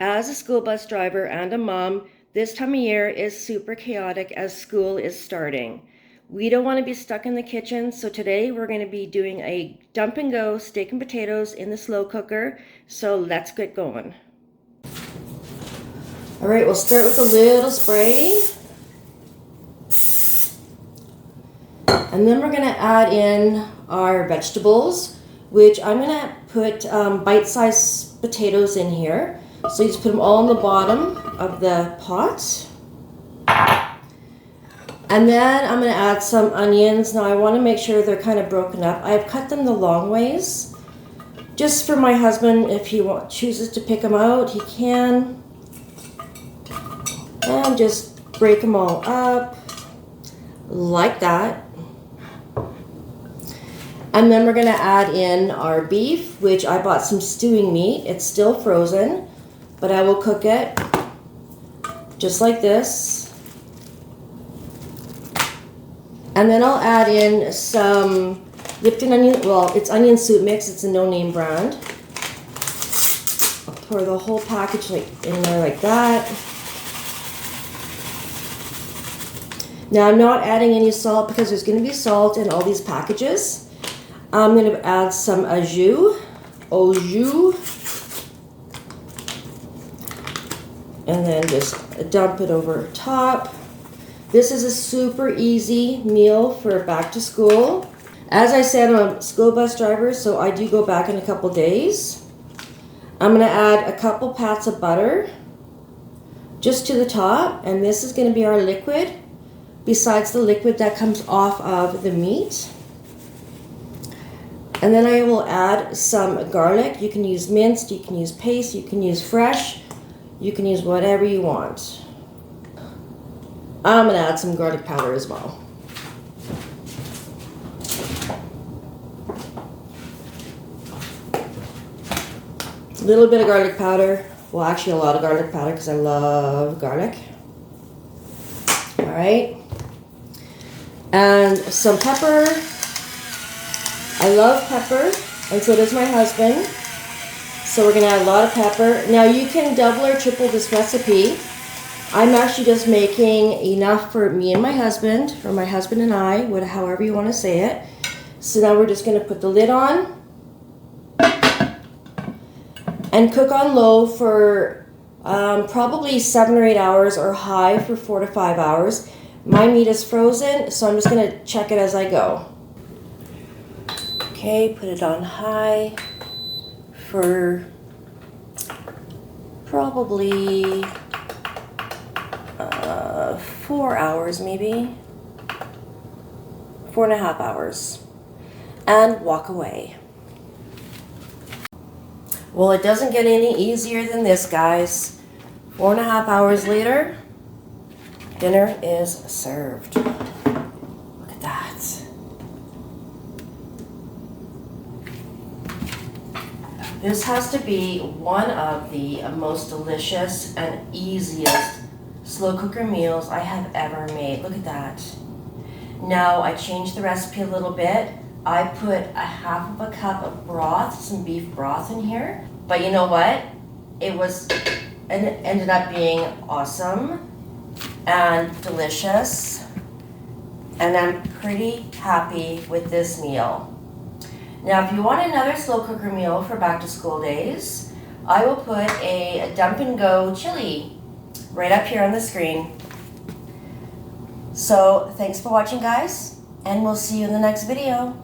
As a school bus driver and a mom, this time of year is super chaotic as school is starting. We don't want to be stuck in the kitchen, so today we're going to be doing a dump and go steak and potatoes in the slow cooker. So let's get going. All right, we'll start with a little spray. And then we're going to add in our vegetables, which I'm going to put bite-sized potatoes in here. So you just put them all on the bottom of the pot. And then I'm going to add some onions. Now I want to make sure they're kind of broken up. I've cut them the long ways. Just for my husband, if he chooses to pick them out, he can. And just break them all up like that. And then we're going to add in our beef, which I bought some stewing meat. It's still frozen, but I will cook it just like this. And then I'll add in some Lipton onion, well, it's onion soup mix. It's a no-name brand. I'll pour the whole package in there like that. Now I'm not adding any salt because there's going to be salt in all these packages. I'm going to add some au jus, and then just dump it over top. This is a super easy meal for back to school. As I said, I'm a school bus driver, so I do go back in a couple days. I'm going to add a couple pats of butter just to the top, and this is going to be our liquid, besides the liquid that comes off of the meat. And then I will add some garlic. You can use minced, you can use paste, you can use fresh, you can use whatever you want. I'm going to add some garlic powder as well. A little bit of garlic powder. Well, actually a lot of garlic powder because I love garlic. All right. And some pepper. I love pepper, and so does my husband. So we're going to add a lot of pepper. Now you can double or triple this recipe. I'm actually just making enough for me and my husband, or my husband and I, however you want to say it. So now we're just going to put the lid on and cook on low for probably 7 or 8 hours, or high for 4 to 5 hours. My meat is frozen, so I'm just going to check it as I go. Okay, put it on high for probably 4 hours, maybe 4.5 hours, and walk away. Well, it doesn't get any easier than this, guys. 4.5 hours later, dinner is served. Look at that. This has to be one of the most delicious and easiest slow cooker meals I have ever made. Look at that. Now I changed the recipe a little bit. I put a half of a cup of broth, some beef broth in here. But you know what? It ended up being awesome and delicious. And I'm pretty happy with this meal. Now, if you want another slow cooker meal for back to school days, I will put a dump and go chili right up here on the screen. So thanks for watching, guys, and we'll see you in the next video.